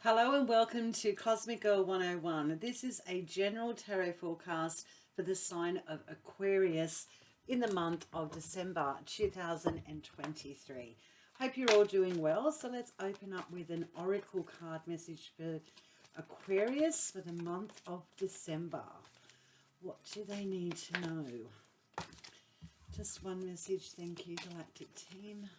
Hello and welcome to Cosmic Girl 101. This is a general tarot forecast for the sign of Aquarius in the month of December 2023. Hope you're all doing well. So let's open up with an oracle card message for Aquarius for the month of December. What do they need to know? Just one message. Thank you, Galactic Team.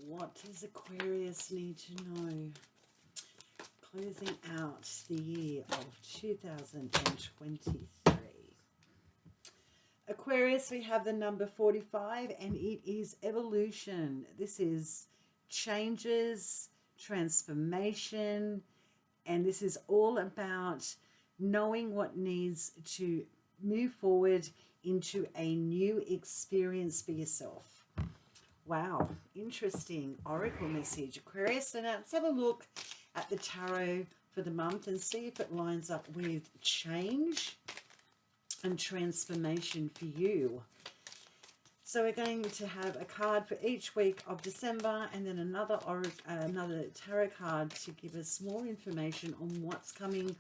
What does Aquarius need to know? Closing out the year of 2023. Aquarius, we have the number 45 and it is evolution. This is changes, transformation, and this is all about knowing what needs to move forward into a new experience for yourself. Wow, interesting oracle message, Aquarius. So now let's have a look at the tarot for the month and see if it lines up with change and transformation for you. So we're going to have a card for each week of December and then another tarot card to give us more information on what's coming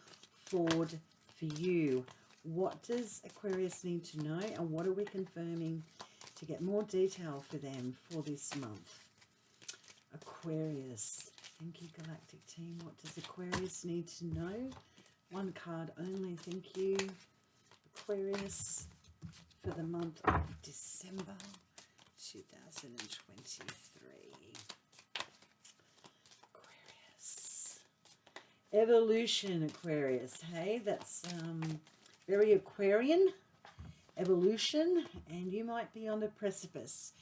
forward for you. What does Aquarius need to know and what are we confirming to get more detail for them for this month? Aquarius. Thank you, Galactic Team. What does Aquarius need to know? One card only. Thank you, Aquarius, for the month of December 2023. Aquarius. Evolution, Aquarius. Hey, that's very Aquarian. Evolution, and you might be on the precipice.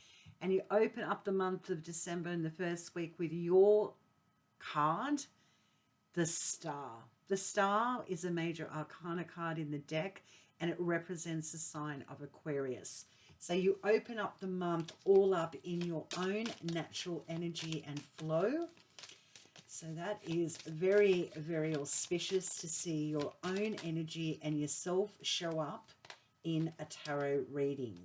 And you open up the month of December in the first week with your card, the Star. The Star is a major arcana card in the deck and it represents the sign of Aquarius. So you open up the month all up in your own natural energy and flow. So that is very, very auspicious to see your own energy and yourself show up in a tarot reading.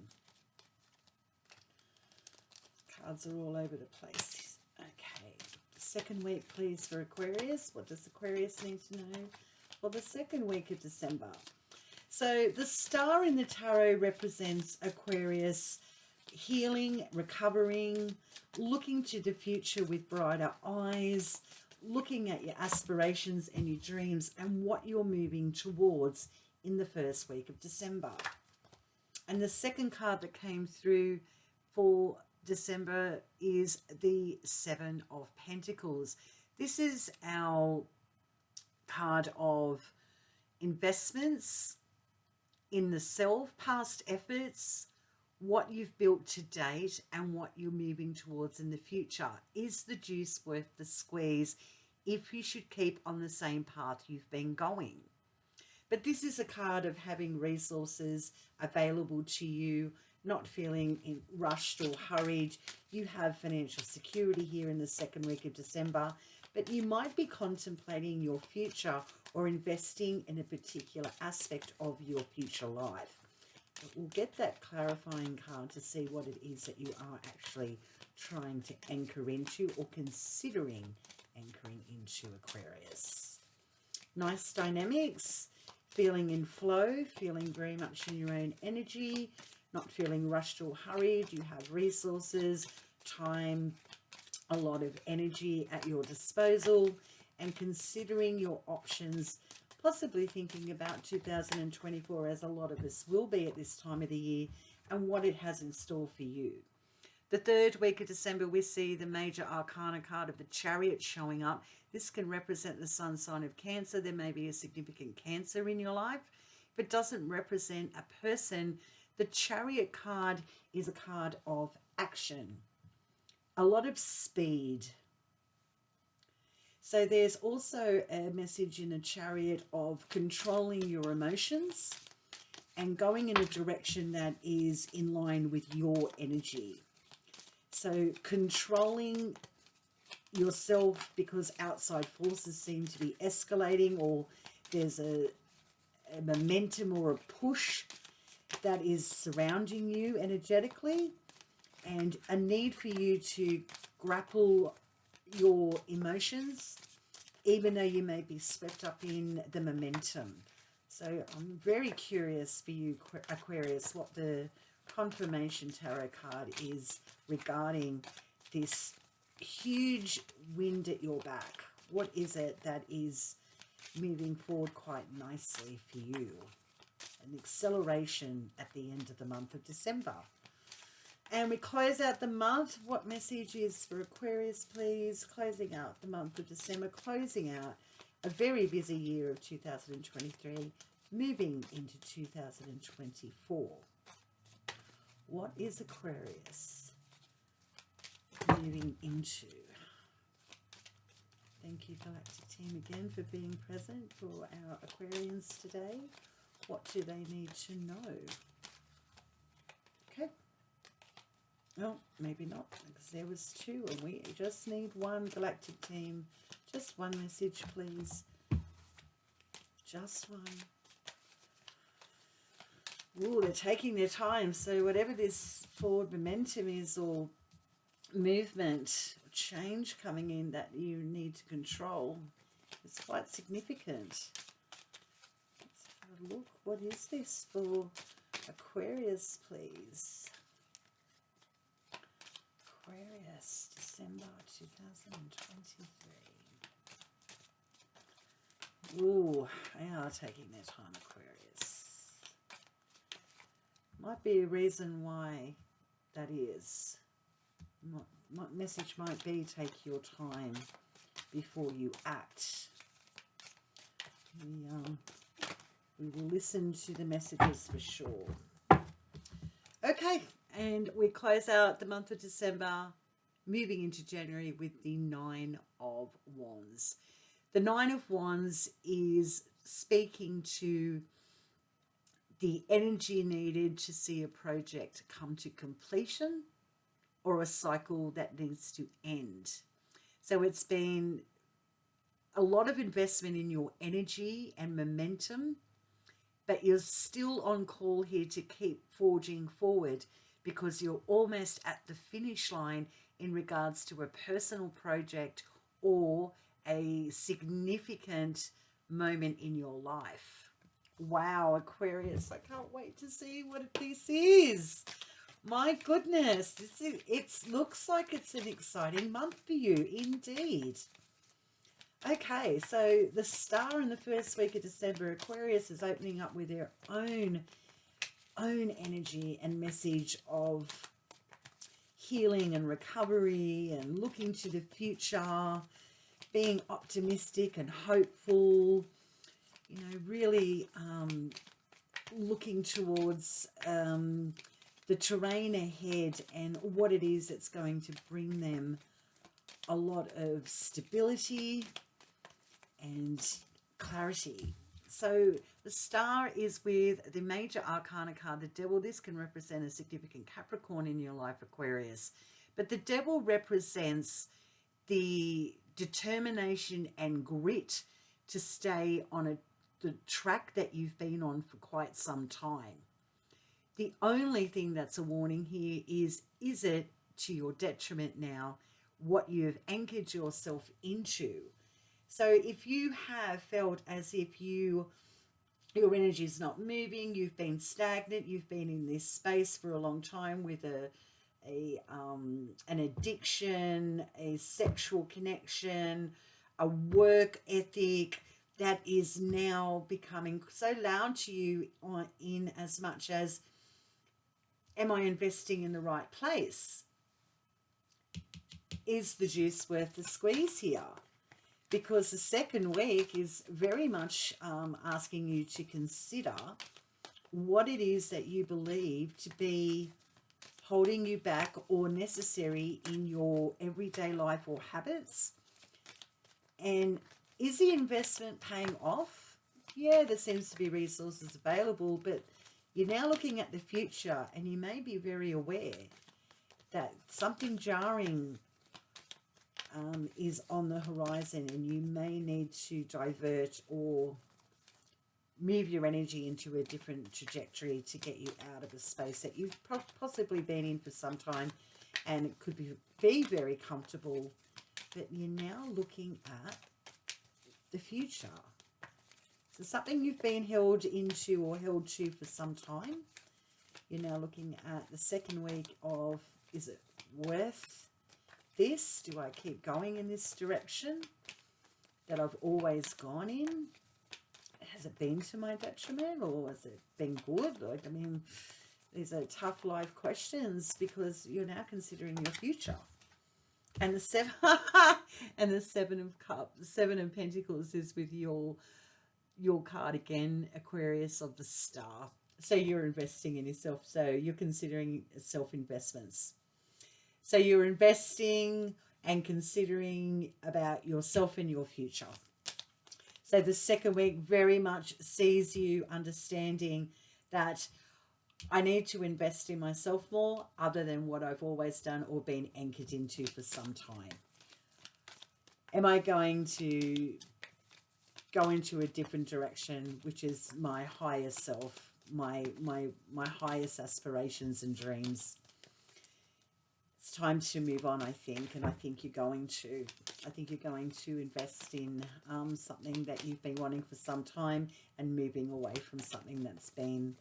Cards are all over the place. Okay. Second week, please, for Aquarius. What does Aquarius need to know? Well, the second week of December. So the star in the tarot represents Aquarius healing, recovering, looking to the future with brighter eyes, looking at your aspirations and your dreams and what you're moving towards in the first week of December. And the second card that came through for December is the Seven of Pentacles. This is our card of investments in the self, past efforts, what you've built to date and what you're moving towards in the future. Is the juice worth the squeeze if you should keep on the same path you've been going? But this is a card of having resources available to you, not feeling rushed or hurried. You have financial security here in the second week of December, but you might be contemplating your future or investing in a particular aspect of your future life. But we'll get that clarifying card to see what it is that you are actually trying to anchor into or considering anchoring into, Aquarius. Nice dynamics. Feeling in flow, feeling very much in your own energy, not feeling rushed or hurried. You have resources, time, a lot of energy at your disposal, and considering your options, possibly thinking about 2024, as a lot of us will be at this time of the year, and what it has in store for you. The third week of December, we see the major arcana card of the Chariot showing up. This can represent the sun sign of Cancer. There may be a significant Cancer in your life. If it doesn't represent a person, the Chariot card is a card of action, a lot of speed. So there's also a message in a Chariot of controlling your emotions and going in a direction that is in line with your energy. So controlling yourself because outside forces seem to be escalating, or there's a momentum or a push that is surrounding you energetically, and a need for you to grapple your emotions even though you may be swept up in the momentum. So I'm very curious for you, Aquarius, what the confirmation tarot card is regarding this huge wind at your back. What is it that is moving forward quite nicely for you? An acceleration at the end of the month of December. And we close out the month. What message is for Aquarius, please? Closing out the month of December, closing out a very busy year of 2023, moving into 2024. What is Aquarius moving into? Thank you, Galactic Team, again for being present for our Aquarians today. What do they need to know? Okay. Well, maybe not, because there was two, and we just need one, Galactic Team. Just one message, please. Just one. Ooh, they're taking their time. So whatever this forward momentum is, or movement, change coming in that you need to control, it's quite significant. Let's have a look. What is this for Aquarius, please? Aquarius, December 2023. Ooh, they are taking their time, Aquarius. Might be a reason why that is. My message might be take your time before you act. We will listen to the messages for sure. Okay, and we close out the month of December, moving into January with the Nine of Wands. The Nine of Wands is speaking to the energy needed to see a project come to completion, or a cycle that needs to end. So it's been a lot of investment in your energy and momentum, but you're still on call here to keep forging forward, because you're almost at the finish line in regards to a personal project or a significant moment in your life. Wow, Aquarius, I can't wait to see what this is. My goodness, it looks like it's an exciting month for you, indeed. Okay, so the star in the first week of December, Aquarius is opening up with their own energy and message of healing and recovery and looking to the future, being optimistic and hopeful, you know, really looking towards the terrain ahead and what it is that's going to bring them a lot of stability and clarity. So the star is with the major arcana card, the devil. This can represent a significant Capricorn in your life, Aquarius. But the devil represents the determination and grit to stay on the track that you've been on for quite some time. The only thing that's a warning here is it to your detriment now what you've anchored yourself into? So if you have felt as if your energy is not moving, you've been stagnant, you've been in this space for a long time with an addiction, a sexual connection, a work ethic that is now becoming so loud to you in as much as, am I investing in the right place? Is the juice worth the squeeze here? Because the second week is very much asking you to consider what it is that you believe to be holding you back or necessary in your everyday life or habits. And is the investment paying off? Yeah, there seems to be resources available, but you're now looking at the future and you may be very aware that something jarring is on the horizon, and you may need to divert or move your energy into a different trajectory to get you out of a space that you've possibly been in for some time, and it could be very comfortable, but you're now looking at the future. So something you've been held into or held to for some time. You're now looking at the second week of, is it worth this? Do I keep going in this direction that I've always gone in? Has it been to my detriment, or has it been good? Like, I mean, these are tough life questions because you're now considering your future. And the seven and the Seven of Cups, the Seven of Pentacles is with your card again, Aquarius of the Star. So you're investing in yourself. So you're considering self-investments. So you're investing and considering about yourself and your future. So the second week very much sees you understanding that I need to invest in myself more other than what I've always done or been anchored into for some time. Am I going to go into a different direction, which is my higher self, my highest aspirations and dreams? It's time to move on, I think, and I think you're going to. I think you're going to invest in something that you've been wanting for some time and moving away from something that's been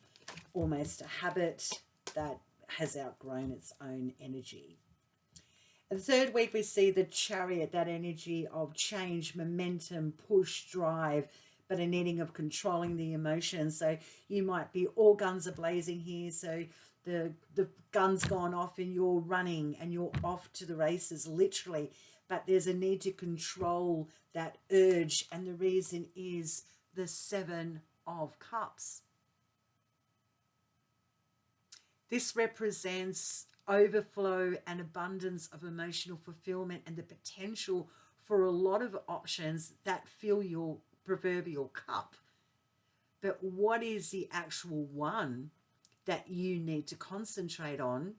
almost a habit that has outgrown its own energy. And the third week we see the Chariot, that energy of change, momentum, push, drive, but a needing of controlling the emotions. So you might be all guns are blazing here, so the gun's gone off and you're running and you're off to the races, literally, but there's a need to control that urge, and the reason is the Seven of Cups. This represents overflow and abundance of emotional fulfillment and the potential for a lot of options that fill your proverbial cup. But what is the actual one that you need to concentrate on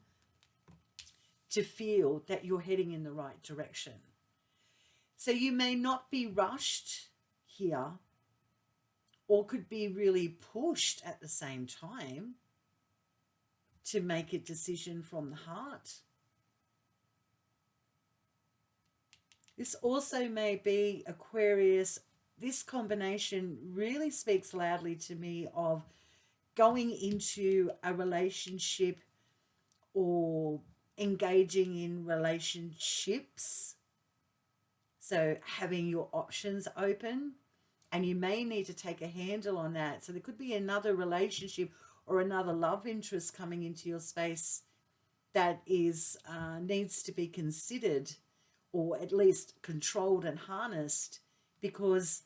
to feel that you're heading in the right direction? So you may not be rushed here, or could be really pushed at the same time to make a decision from the heart. This also may be, Aquarius, this combination really speaks loudly to me of going into a relationship or engaging in relationships. So having your options open, and you may need to take a handle on that. So there could be another relationship or another love interest coming into your space that is needs to be considered, or at least controlled and harnessed, because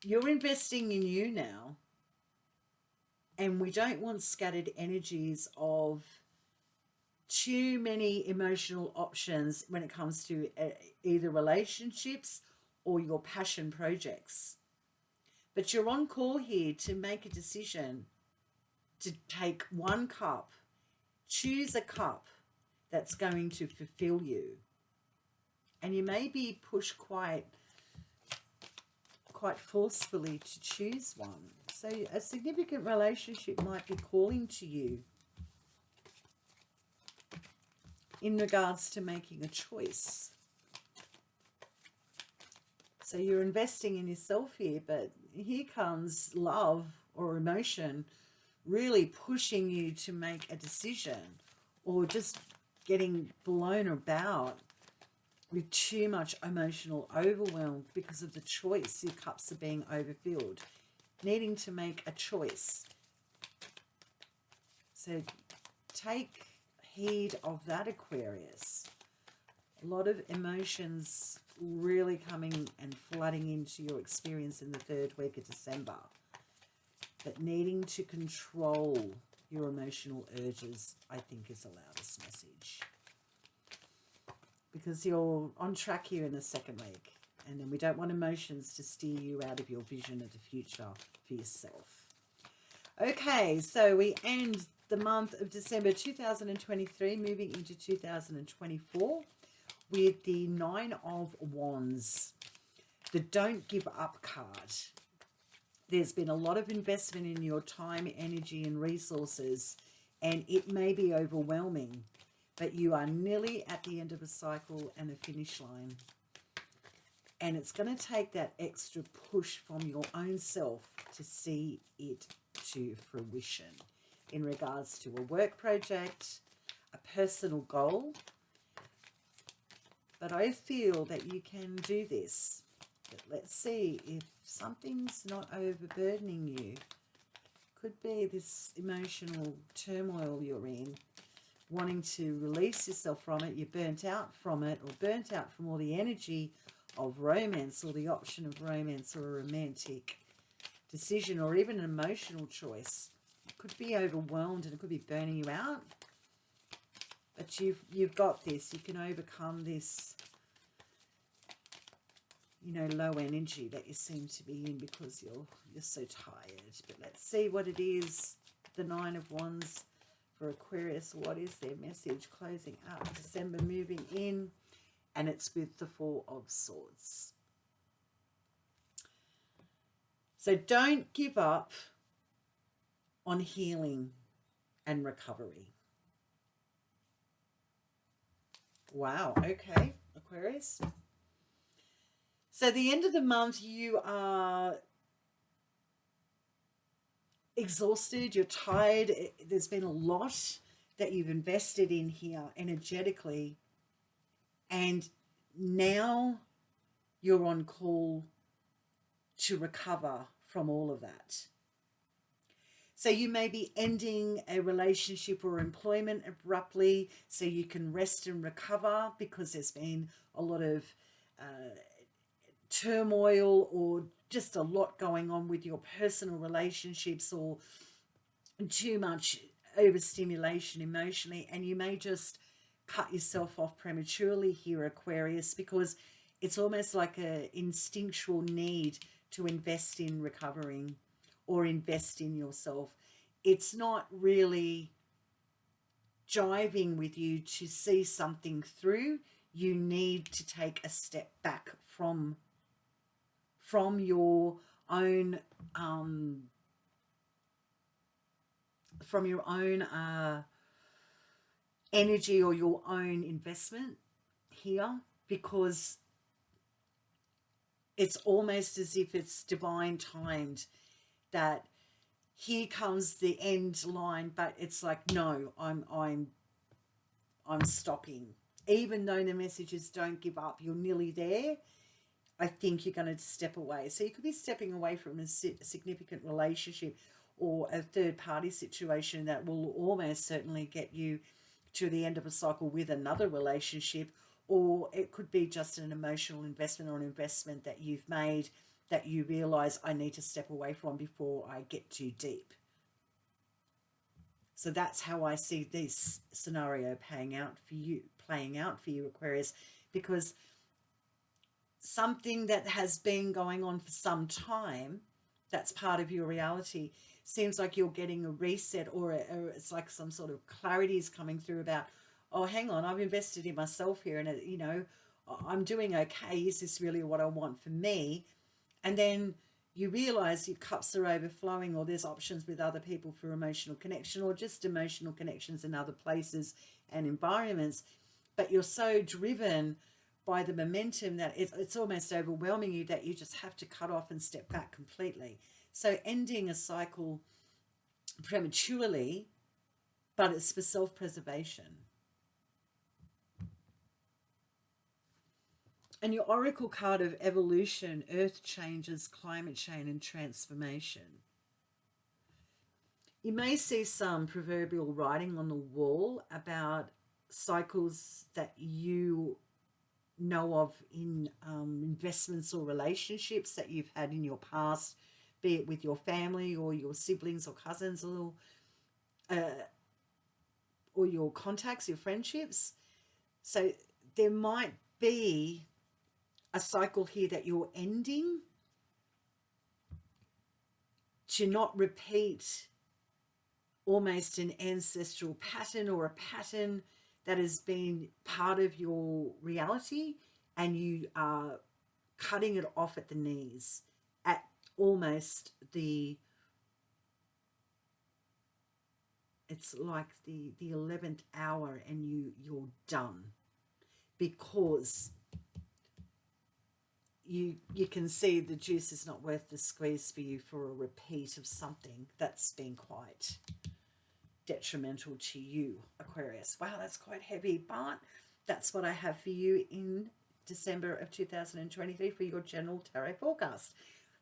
you're investing in you now, and we don't want scattered energies of too many emotional options when it comes to either relationships or your passion projects. But you're on call here to make a decision, to take one cup, choose a cup that's going to fulfill you. And you may be pushed quite forcefully to choose one. So a significant relationship might be calling to you in regards to making a choice. So you're investing in yourself here, but here comes love or emotion really pushing you to make a decision, or just getting blown about with too much emotional overwhelm because of the choice. Your cups are being overfilled, needing to make a choice. So take heed of that, Aquarius. A lot of emotions really coming and flooding into your experience in the third week of December, but needing to control your emotional urges, I think, is the loudest message, because you're on track here in the second week, and then we don't want emotions to steer you out of your vision of the future for yourself. Okay, so we end the month of December 2023, moving into 2024 with the Nine of Wands, the Don't Give Up card. There's been a lot of investment in your time, energy, and resources, and it may be overwhelming, but you are nearly at the end of a cycle and a finish line. And it's going to take that extra push from your own self to see it to fruition in regards to a work project, a personal goal. But I feel that you can do this. But let's see if something's not overburdening you. Could be this emotional turmoil you're in, wanting to release yourself from it. You're burnt out from it, or burnt out from all the energy of romance, or the option of romance, or a romantic decision, or even an emotional choice. It could be overwhelmed and it could be burning you out. But you've got this. You can overcome this, you know, low energy that you seem to be in because you're so tired. But let's see what it is. The Nine of Wands for Aquarius. What is their message? Closing out December, moving in, and it's with the Four of Swords. So don't give up on healing and recovery. Wow, okay, Aquarius. So the end of the month, you are exhausted, you're tired. There's been a lot that you've invested in here energetically. And now you're on call to recover from all of that. So you may be ending a relationship or employment abruptly so you can rest and recover because there's been a lot of turmoil or just a lot going on with your personal relationships, or too much overstimulation emotionally, and you may just cut yourself off prematurely here, Aquarius, because it's almost like an instinctual need to invest in recovering or invest in yourself. It's not really jiving with you to see something through. You need to take a step back from your own energy or your own investment here, because it's almost as if it's divine timed that here comes the end line, but it's like, no, I'm stopping. Even though the message is don't give up, you're nearly there. I think you're going to step away. So you could be stepping away from a significant relationship or a third-party situation that will almost certainly get you to the end of a cycle with another relationship, or it could be just an emotional investment or an investment that you've made that you realize I need to step away from before I get too deep. So that's how I see this scenario playing out for you, Aquarius, because something that has been going on for some time, that's part of your reality, seems like you're getting a reset, or it's like some sort of clarity is coming through about, oh, hang on, I've invested in myself here, and you know, I'm doing okay. Is this really what I want for me? And then you realize your cups are overflowing, or there's options with other people for emotional connection, or just emotional connections in other places and environments. But you're so driven by the momentum that it's almost overwhelming you, that you just have to cut off and step back completely. So ending a cycle prematurely, but it's for self-preservation. And your oracle card of evolution, earth changes, climate change, and transformation. You may see some proverbial writing on the wall about cycles that you know of in investments or relationships that you've had in your past, be it with your family or your siblings or cousins, or your contacts, your friendships. So there might be a cycle here that you're ending to not repeat almost an ancestral pattern, or a pattern that has been part of your reality, and you are cutting it off at the knees at almost it's like the 11th hour, and you're done, because you can see the juice is not worth the squeeze for you for a repeat of something that's been quite detrimental to you, Aquarius. Wow, that's quite heavy, but that's what I have for you in December of 2023 for your general tarot forecast.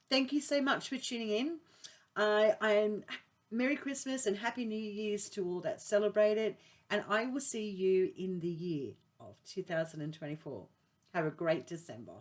Thank you so much for tuning in. I am Merry Christmas and Happy New Year's to all that celebrate it, and I will see you in the year of 2024. Have a great December.